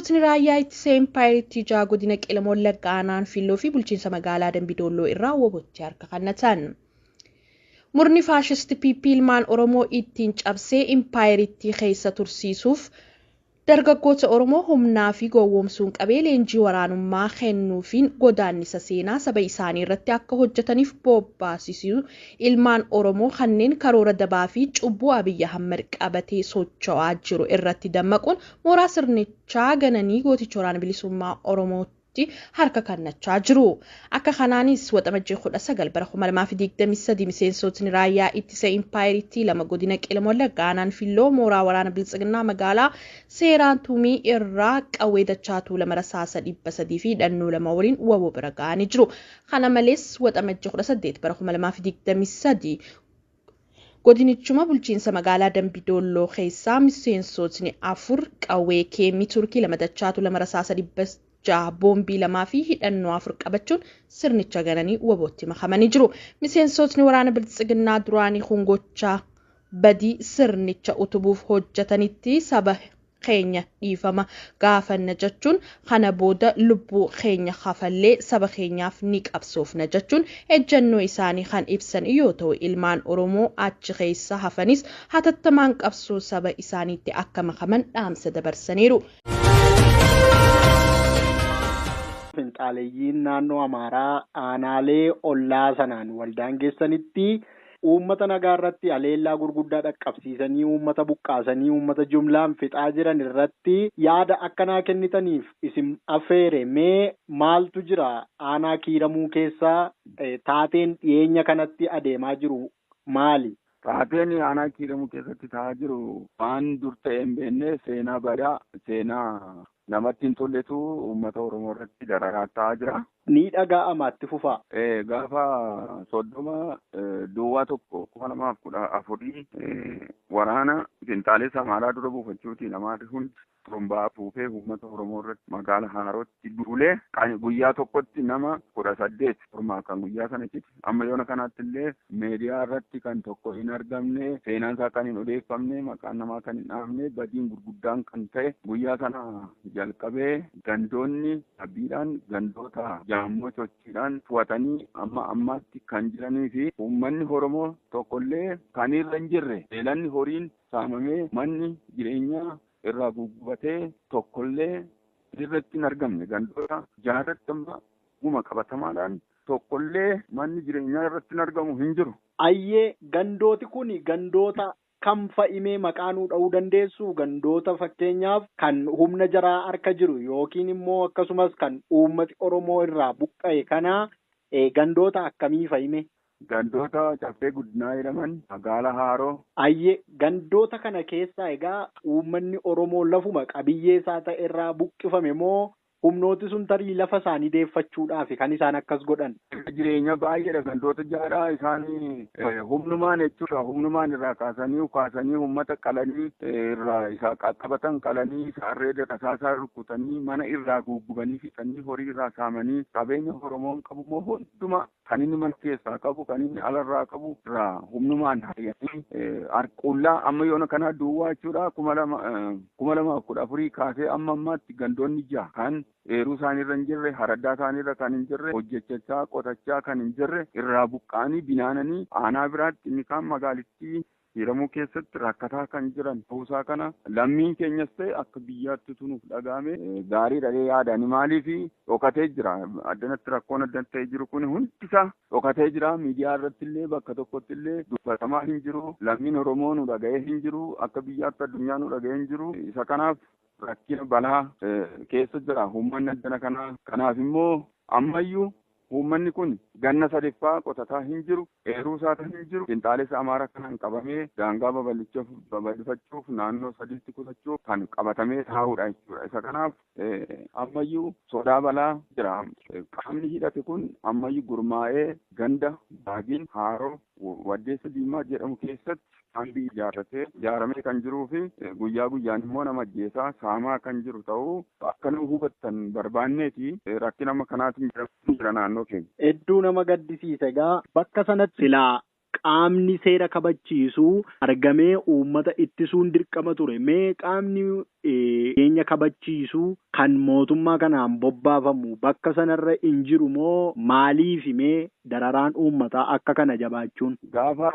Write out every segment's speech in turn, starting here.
Miseensotni raayyaa ittisa Empaayirii Ijaa godina Qeellam Wallaggaa aanaan Filloo fi bulchiinsa magaalaa Dambidolloo irraa wobotti harka kennatan. Murni faashisti PP ilmaan Oromoo ittiin cabsee Empaayirii keessa tursiisuuf dargaggoota Oromoo humnaa fi gowwoomsuun qabee leenjii waraanummaa kennuufiin godaannisa seenaa saba isaanii irratti akka hojjetaniif bobbaasisuu ilmaan Oromoo kanneen karoora dabaa fi cubbuu Abiyyi Ahmad qabatee socho'aa jiru irratti dammaquun mooraa sirnichaa gananii gooticha waraana bilisummaa Oromootti harka kennachaa jiru. Akka kanaanis waxabajjii 19 bara 2023 miseensotni raayyaa ittisa Empaayirii lama godina Qeellam Wallaggaa aanaan Filloo mooraa waraana biltsiginnaa magaalaa seeraan tumii irraa qawwee dachaatuu lama rasaasa 300 fi hidhannoo lama waliin waboo bira ga'anii jiru. Kana malees waxabajjii 18 bara 2023 godinichuma bulchiinsa magaalaa Dambidolloo keessaa miseensotni 4 qawwee keemii turkii lama dachaatu lama rasaasa 100 boombii lamaa fi hidhannoo 4 qabachuun sirnicha gananii wabootti makamanii jiru. Miseensotni waraana biltsiginnaa duraanii hongochaa badii sirnicha utubuuf hojjetanitti saba keenya dhiifama gaafanna jechuun kana booda lubbuu keenya hafallee saba keenyaaf ni qabsoofna jechuun ejjennoo isaanii kan ibsan yoo ta'u ilmaan Oromoo achi keessa hafanis hatattamaan qabsoo saba isaaniitti akka makaman dhaamsa dabarsaniiru. Finxaaleeyyiin naannoo Amaaraa aanaalee ollaa sanaan waldaangeessanitti uummata nagaa irratti aleellaa gurguddaa dhaqqabsiisanii uummata buqqaasanii uummata jumlaan fixaa jiran irratti yaada akkanaa kennitaniif isin affeere mee maaltu jira aanaa kiiramuu keessaa taateen dhiyeenya kanatti adeemaa jiru maali? Taateen aanaa kiiramuu keessatti ta'aa jiru waan dur ta'e hin beekne seenaa badaa seenaa namatti hin tolletu uummata Oromoo irratti dararaa ta'aa jira. Ni dhaga'ama itti fufaa. Gaafa 30 duwwaa 2014 waraana finxaalessa Amaaraa dura buufachuutiin namoonni hundi xurumbaa fuufee uummata Oromoo irratti magaalaa Haarootti duulee guyyaa tokkotti nama 18 turmaa kan guyyaa sanatti amma yoona kanaatti illee meediyaa irratti kan tokko hin argamne seenaan isaa kan hin odeeffamne maqaan namaa kan hin dhahamne badiin gurguddaan kan ta'e guyyaa sana jalqabee gandoonni abbiidhaan gandoota jaammoo sochiidhaan to'atanii amma ammaatti kan jiranii fi uummanni Oromoo tokkollee kan irra hin jirre beelanni horiin saamamee manni jireenyaa irraa gugubatee tokkollee irratti hin argamne gandoota jaarratti amma guma qabatamaadhaan tokkollee manni jireenyaa irratti hin argamu hin jiru. Ayyee gandooti kun gandoota kam fa'imee maqaanuu dha'uu dandeessu gandoota fakkeenyaaf kan humna jaraa harka jiru yookiin immoo akkasumas kan uummati Oromoo irraa buqqa'e kana gandoota akkamii fa'ime? Gandoota caffee guddinaa jedhaman magaalaa Haaroo. Ayyee gandoota kana keessaa egaa uummanni Oromoo lafuma qabiyyee isaa ta'e irraa buqqifame moo humnooti sun tarii lafa isaanii deeffachuudhaaf kan isaan akkas godhan? Jireenya baay'eedha gandoota jaaraa isaanii humnumaan jechuudha humnumaan irraa kaasanii uummata qalanii irraa isaa qaqqabatan qalanii saarree rasaasaa rukutanii mana irraa guggubanii fixanii horii irraa saamanii qabeenya Oromoon qabu moo hunduma kan inni mana keessaa qabu kan inni alarraa qabu irraa humnumaan hayyanii harquullaa amma yoona kanaa duwwaa jechuudha 2014 kaasee amma ammaatti gandoonni jaha kan eeruu isaaniirra hin jirre haraddaa isaaniirra kan hin jirre hojjechaa qotachaa kan hin jirre irraa buqqaanii binaananii aanaa biraatti inni kaan magaalittii hiramuu keessatti rakkataa kan jiran ta'uusaa kana lammiin keenyas ta'e akka biyyaatti tunuuf dhagahame gaarii dhalee yaadani maaliif dhokatee jira addanatti rakkoon addan ta'e jiru kun hundisaa dhokatee jira miidiyaa irratti illee bakka tokkotti illee dubbatamaa hin jiru lammiin Oromoo nu dhaga'ee hin jiru akka biyyaatti addunyaa nu dhaga'ee hin jiru isa kanaaf rakkina balaa keessa jira uummanni addana kanaaf immoo ammayyuu uummanni kun ganna sadaffaa qotataa hin jiru eeruu isaata hin jiru finxaalessa Amaaraa kanaan qabamee daangaa babal'ifachuuf naannoo sadiitti kutachuuf kan qabatamee taa'uudha jechuudha isa kanaaf ammayyuu sodaa balaa jira qaamni hidhate kun ammayyuu gurmaa'ee ganda baagiin Haaroo Waddeessa Diimaa jedhamu keessatti hambi ijaaramee kan jiruu fi guyyaa guyyaan immoo nama ajjeesaa saamaa kan jiru ta'uu akka nu hubattan barbaanneeti rakkina amma kanaatiin jira naannoo keenya. Hedduu nama gaddisiisa egaa bakka sanatti silaa qaamni seera kabachiisu argamee uummata ittisuun dirqama ture. Mee qaamni keenya kabachiisu kan mootummaa kanaan bobbaafamu bakka sanarra hin jiru moo maaliif mee dararaan uummataa akka kana jabaachuun? Gaafa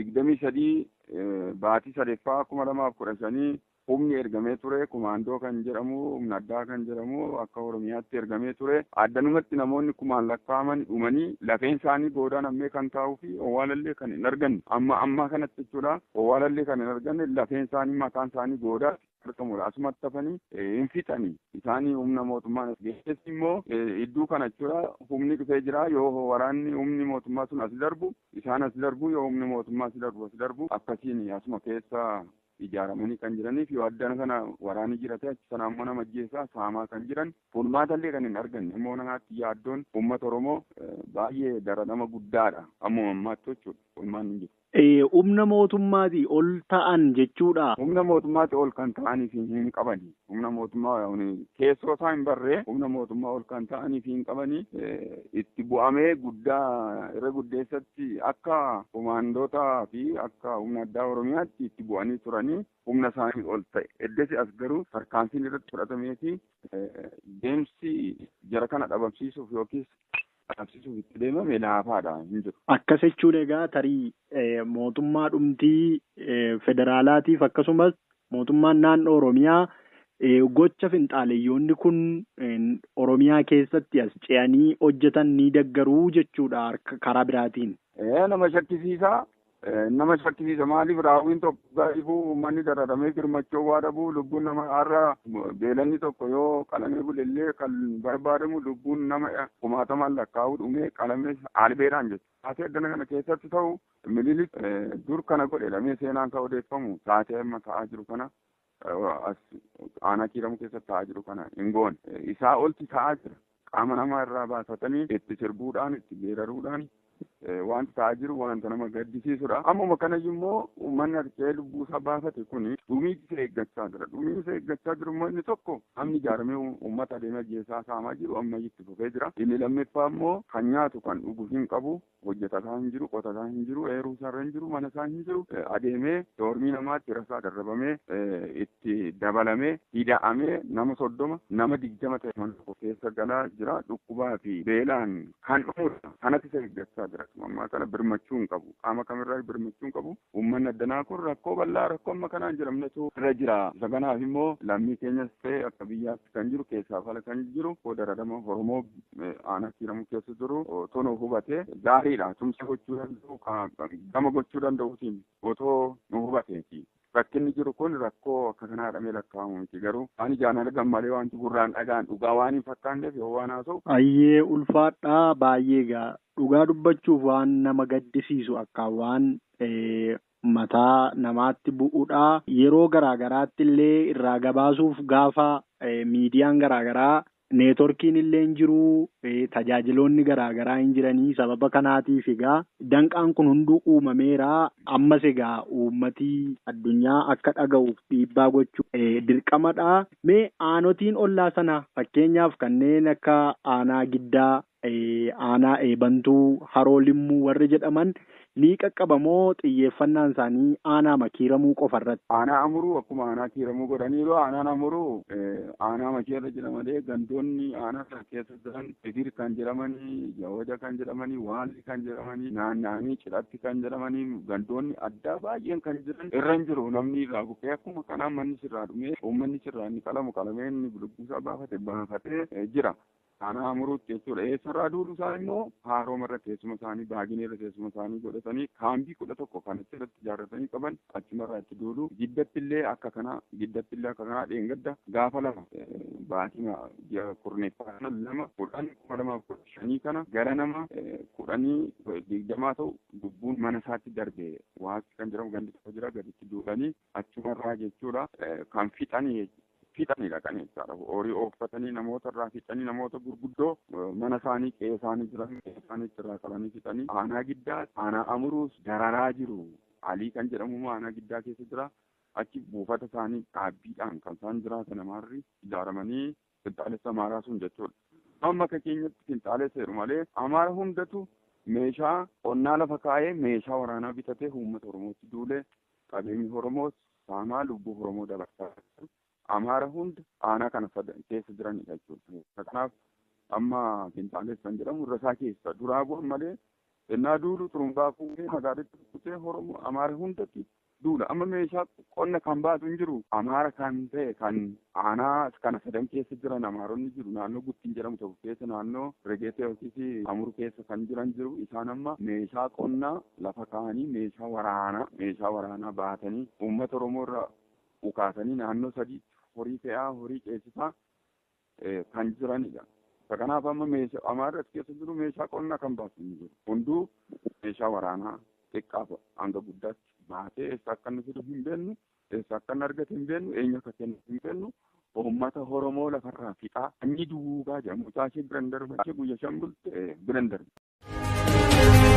23 baatii 8 2015 humni ergamee ture, kumaandoo kan jedhamu, humna addaa kan jedhamu akka Oromiyaatti ergamee ture. Addanumatti namoonni kumaan lakkaa'aman dhumanii lafeen isaanii goodaan ammee kan taa'uu fi owwaalallee kan hin arganne. Amma kanatti jechuudha. Owwaalallee kan hin arganne lafeen isaanii mataan isaanii goodaa argamudha. Asumatti hafanii hin fixanii. Isaanii humna mootummaan as geesses immoo iddoo kana jechuudha humni dhufee jira. Yoo waraanni humni mootummaa sun as darbu isaan as darbu, yoo humni mootummaa as darbu akkasiin asuma keessa ijaaramanii kan jiraniif yoo addana kana waraanni jirate achi sana ammoo nama ajjeesaa saamaa kan jiran furmaatallee kan hin arganne immoo namaatti yaaddoon uummata Oromoo baay'ee daranama guddaadha ammoo ammaatti jechuudha furmaan hin jiru. Humna mootummaatii ol ta'an jechuudha. Humna mootummaatii ol kan ta'aniif hin qabani. Humna mootummaa keessoo isaa hin barree humna mootummaa ol kan ta'aniif hin qabani. Itti bu'amee guddaa irra guddeessatti akka komaandootaa fi akka humna addaa Oromiyaatti itti bu'anii turanii humna isaanii ol ta'e. Eddesi as garuu tarkaanfiin irratti fudhatameeti deemsi jara kana dhabamsiisuuf yookiis dhabamsiisuuf itti deemame laafaadha hin jiru. Akkas jechuun egaa tarii mootummaa dhumtii federaalaatiif akkasumas mootummaan naannoo Oromiyaa gocha finxaaleyyoonni kun Oromiyaa keessatti as ce'anii hojjetan ni deeggaruu jechuudha karaa biraatiin. Nama shakkisiisaa. Nama shakkisiisa maaliif raawwiin tokko gaa'ifuu uummanni dararamee girmachuu waa dhabuu lubbuun nama har'a beelanni tokko yoo qalamee bulellee kan barbaadamu lubbuun nama kumaatamaan lakkaa'uu dhumee qalamee albeedhaan jechuudha. Taatee addana kana keessatti ta'u mililik dur kana godhe lamee seenaan kan odeeffamu taatee amma ta'aa jiru kana aanaa kiiramu keessatti ta'aa jiru kana hin goone. Isaa olti ta'aa jira. Qaama namaa irraa baafatanii itti sirbuudhaan itti geeraruudhaan wanti ta'aa jiru wanta nama gaddisiisudha. Ammuma kanayyuu immoo uummanni harkee lubbuusaa baafate kuni dhumii isa eeggachaa jira. Dhumii isa eeggachaa jiru immoo inni tokko hamni ijaaramee uummata adeemee ajjeesaa saamaa jiru ammayyuu itti fufee jira. Inni lammaffaa immoo kan nyaatu kan dhugu hin qabu, hojjetataa hin jiru, qotataa hin jiru, eeruu isaarra hin jiru, mana isaa hin jiru, adeemee doormii namaatti rasaa darrabamee itti dabalamee hidha'amee nama 30 nama 20 ta'e mana tokko keessa galaa jira. Dhukkubaa fi beelaan kan dhumudha. Kanatti isa eeggachaa jira. Ammaa kana birmachuu hin qabu. Qaama kamirraa birmachuu hin qabu. Uummanni addanaa kun rakkoo bal'aa rakkoo amma kanaan jedhamnetu irra jira. Isa kanaaf immoo lammii keenyas ta'e akka biyyaatti kan jiru keessaaf ala kan jiru dararama Oromoo aanaa kiiramu keessa jiru otoo hubatee gaariidha. Tumsa gochuu danda'u gama gochuu danda'uutiin otoo nu hubateeti. Rakkinni jiru kun rakkoo akka kanaa jedhamee lakkaa'amu miti garuu waan ijaan argan malee wanti gurraan dhagaan dhugaa waan hin fakkaanneef yoo waan haasa'u. Baay'ee ulfaadhaa baay'ee gaa dhugaa dubbachuuf waan nama gaddisiisu akka waan mataa namaatti bu'uudha. Yeroo garaagaraatti illee irraa gabaasuuf gaafa miidiyaan garaagaraa neetworkiin illee hin jiru tajaajiloonni garaagaraa hin jiranii sababa kanaatiif egaa danqaan kun hunduu uumameera. Ammas egaa uummatii addunyaa akka dhaga'uuf dhiibbaa gochuu dirqamadha. Mee aanotiin ollaa sana fakkeenyaaf kanneen akka aanaa giddaa aanaa eebantuu haroo limmuu warri jedhaman ni qaqqabamoo xiyyeeffannaan isaanii aanaa kiiramuu qofa irratti? Aanaa amuruu akkuma aanaa kiiramuu godhaniiru aanaan amuruu aanaa makiirra jedhamanii gandoonni aanaa sana keessa jiran Edir kan jedhamanii Jawaja kan jedhamanii Waalli kan jedhamanii naanna'anii Cidhatti kan jedhamanii gandoonni addaa baay'een kan jiran irra hin jiru. Namni irraa buqqee akkuma kanaan manni sirraa dhumee uummanni sirraa inni qalamu qalamee inni lubbuusaa baafatee jira. Aanaa amuruutti jechuudha. Eessarraa duudhu isaa immoo Haroomarra teessuma isaanii Baagineerra teessuma isaanii godhatanii kaambii 11 kan irratti ijaarratanii qaban achumarraa itti duudhu. Giddattillee akka kanaa dheengadda gaafa lama baatima kurneeffaa lama 10,2015 kana gara nama 10,20 ta'u lubbuun mana isaatti darbe waaqni kan jedhamu gandi tokko jira gaditti duudhanii achumarraa jechuudha kan fixanii fixanidha kan jechaadha. Horii ooffatanii namoota irraa fixanii namoota gurguddoo mana isaanii qe'ee isaanii jiran qe'ee isaanii irraa qalanii fixanii aanaa giddaa aanaa amuruus dararaa jiru. Alii kan jedhamu aanaa giddaa keessa jira. Achi buufata isaanii dhaabbiidhaan kan isaan jiraatan amaarri ijaaramanii finxaalessa amaaraa sun jechuudha. Amma akka keenyatti finxaalessa jedhu malee amaara hundatu meeshaa qonnaa lafa kaa'ee meeshaa waraanaa bitatee uummata Oromootti duulee qabeenyi Oromoos saamaa lubbuu Oromoo dabarsaa Amaara hunda aanaa kana keessa jiranidha jechuudha. Kanaaf amma Finxaalessan jedhamu irra isaa keessa duraa bu'an malee ennaa duulu xurumbaa fuudhee magaalitti kutee Oromoo Amaara hundatti duula. Amma meeshaa qonna kan baatu hin jiru. Amaara kan ta'e kan aanaa kana sadan keessa jiran Amaaronni jiru. Naannoo Guttiin jedhamu tokko keessa naannoo Regeetee yookiis Amur keessa kan jiran jiru. Isaan amma meeshaa qonnaa lafa kaa'anii meeshaa waraanaa baatanii uummata Oromoo irra ukaasanii naannoo sadii horii fe'aa horii ceesisaa kan jiranidha. Kanaaf amma meeshaa Amaara keessa jiru meeshaa qonnaa kan baatu hin jiru. Hunduu meeshaa waraanaa xiqqaa hanga guddaatti baatee eessa akka inni fidu hin beeknu, eessa akka inni argate hin beeknu, eenyu akka kennu hin beeknu, uummata Oromoo lafarraa fixaa inni duugaa jedhamu. Mucaa ishee biran darba ishee guyyaa shan bulte biran darba.